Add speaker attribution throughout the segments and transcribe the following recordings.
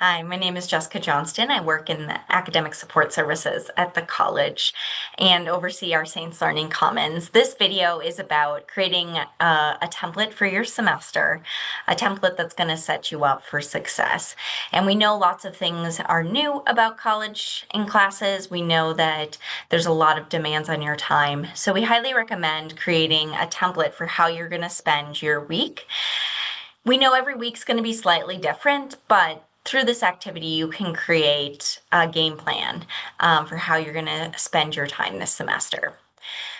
Speaker 1: Hi, my name is Jessica Johnston. I work in the academic support services at the college and oversee our Saints Learning Commons. This video is about creating a template for your semester, a template that's going to set you up for success. And we know lots of things are new about college in classes. We know that there's a lot of demands on your time. So we highly recommend creating a template for how you're going to spend your week. We know every week's going to be slightly different, but through this activity, you can create a game plan for how you're going to spend your time this semester.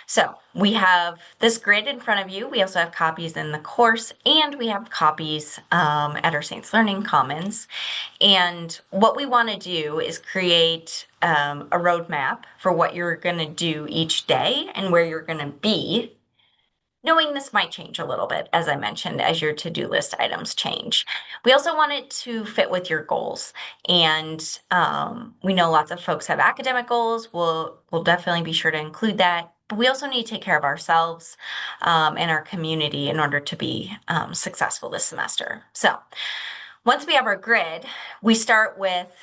Speaker 1: So we have this grid in front of you. We also have copies in the course, and we have copies at our Saints Learning Commons. And what we want to do is create a roadmap for what you're going to do each day and where you're going to be, knowing this might change a little bit, as I mentioned, as your to-do list items change. We also want it to fit with your goals. And we know lots of folks have academic goals. We'll definitely be sure to include that. But we also need to take care of ourselves and our community in order to be successful this semester. So once we have our grid, we start with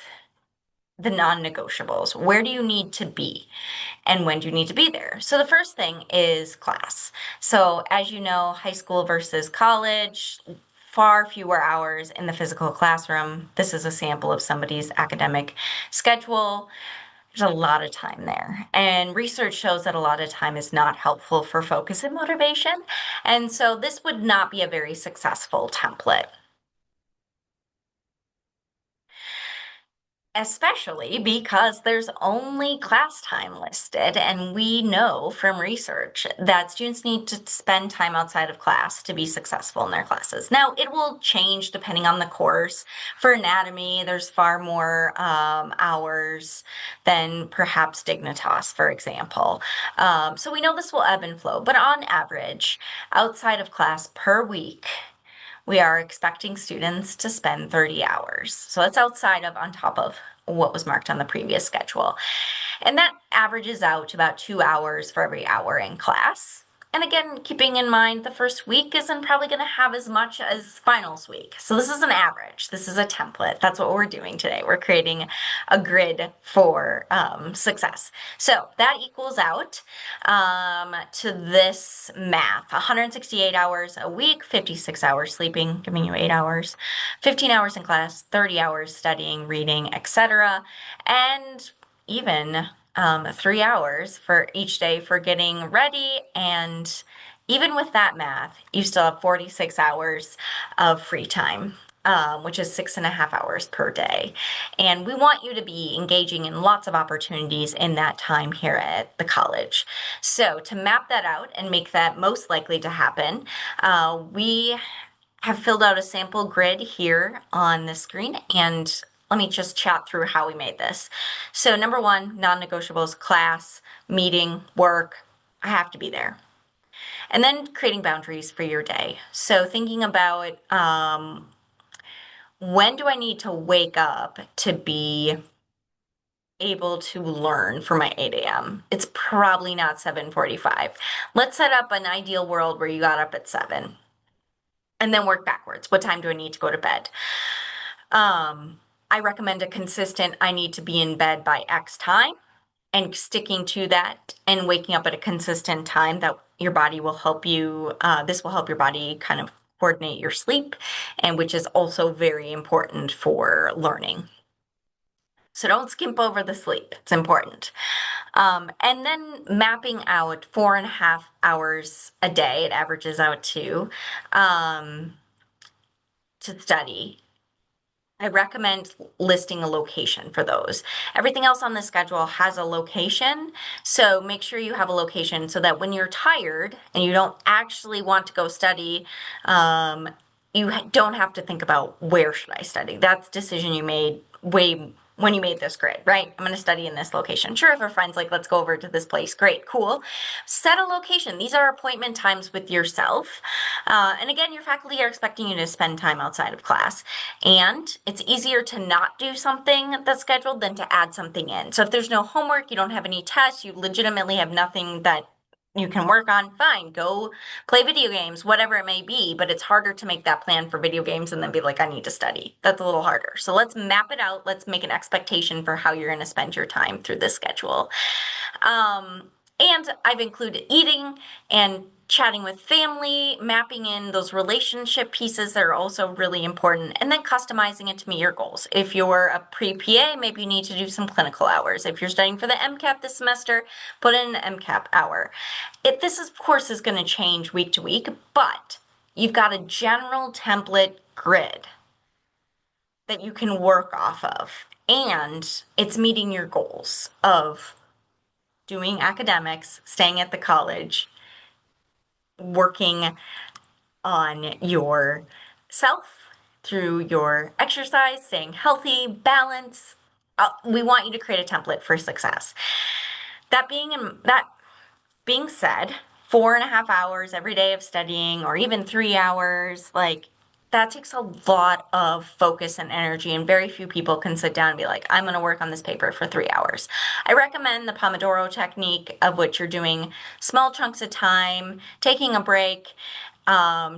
Speaker 1: the non-negotiables. Where do you need to be? And when do you need to be there? So the first thing is class. So as you know, high school versus college, far fewer hours in the physical classroom. This is a sample of somebody's academic schedule. There's a lot of time there. And research shows that a lot of time is not helpful for focus and motivation. And so this would not be a very successful template. Especially because there's only class time listed, and we know from research that students need to spend time outside of class to be successful in their classes. Now, it will change depending on the course. For anatomy, there's far more hours than perhaps Dignitas, for example. So we know this will ebb and flow, but on average, outside of class per week, we are expecting students to spend 30 hours. So that's outside of, on top of what was marked on the previous schedule. And that averages out to about 2 hours for every hour in class. And again, keeping in mind the first week isn't probably going to have as much as finals week. So this is an average. This is a template. That's what we're doing today. We're creating a grid for success. So that equals out to this math: 168 hours a week, 56 hours sleeping, giving you 8 hours, 15 hours in class, 30 hours studying, reading, etc. And even 3 hours for each day for getting ready. And even with that math, you still have 46 hours of free time, which is 6.5 hours per day. And we want you to be engaging in lots of opportunities in that time here at the college. So to map that out and make that most likely to happen, we have filled out a sample grid here on the screen, and let me just chat through how we made this. So number one, non-negotiables: class, meeting, work. I have to be there. And then creating boundaries for your day. So thinking about when do I need to wake up to be able to learn for my 8 a.m.? It's probably not 7:45. Let's set up an ideal world where you got up at 7 and then work backwards. What time do I need to go to bed? I recommend a consistent, I need to be in bed by X time, and sticking to that and waking up at a consistent time that your body will help you. This will help your body kind of coordinate your sleep, and which is also very important for learning. So don't skimp over the sleep. It's important. And then mapping out 4.5 hours a day, it averages out to study. I recommend listing a location for those. Everything else on the schedule has a location, so make sure you have a location so that when you're tired and you don't actually want to go study, you don't have to think about where should I study. That's a decision you made way when you made this grid, right? I'm going to study in this location. Sure, if a friend's like, let's go over to this place, great, cool. Set a location. These are appointment times with yourself. And again, your faculty are expecting you to spend time outside of class. And it's easier to not do something that's scheduled than to add something in. So if there's no homework, you don't have any tests, you legitimately have nothing that you can work on, fine, go play video games, whatever it may be, but it's harder to make that plan for video games and then be like, I need to study. That's a little harder. So let's map it out. Let's make an expectation for how you're going to spend your time through this schedule. And I've included eating and chatting with family, mapping in those relationship pieces that are also really important, and then customizing it to meet your goals. If you're a pre-PA, maybe you need to do some clinical hours. If you're studying for the MCAT this semester, put in an MCAT hour. This, of course, is going to change week to week, but you've got a general template grid that you can work off of, and it's meeting your goals of doing academics, staying at the college, working on yourself through your exercise, staying healthy, balance. We want you to create a template for success. That being said, 4.5 hours every day of studying, or even 3 hours, like that takes a lot of focus and energy, and very few people can sit down and be like, I'm going to work on this paper for 3 hours. I recommend the Pomodoro technique, of which you're doing small chunks of time, taking a break,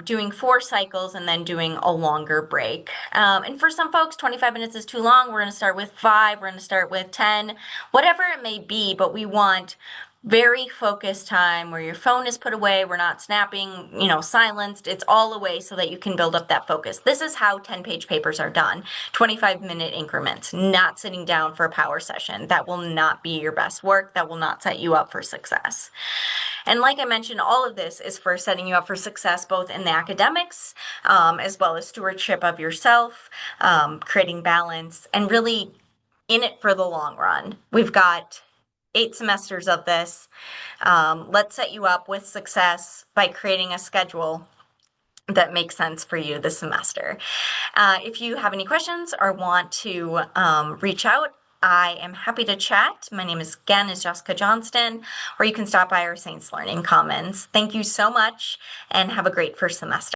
Speaker 1: doing 4 cycles, and then doing a longer break. And for some folks, 25 minutes is too long. We're going to start with 5, we're going to start with 10, whatever it may be, but we want very focused time where your phone is put away, we're not snapping, silenced, it's all away so that you can build up that focus. This is how 10-page papers are done, 25-minute increments, not sitting down for a power session. That will not be your best work. That will not set you up for success. And like I mentioned, all of this is for setting you up for success, both in the academics, as well as stewardship of yourself, creating balance, and really in it for the long run. We've got 8 semesters of this. Let's set you up with success by creating a schedule that makes sense for you this semester. If you have any questions or want to reach out, I am happy to chat. My name is Jessica Johnston, or you can stop by our Saints Learning Commons. Thank you so much, and have a great first semester.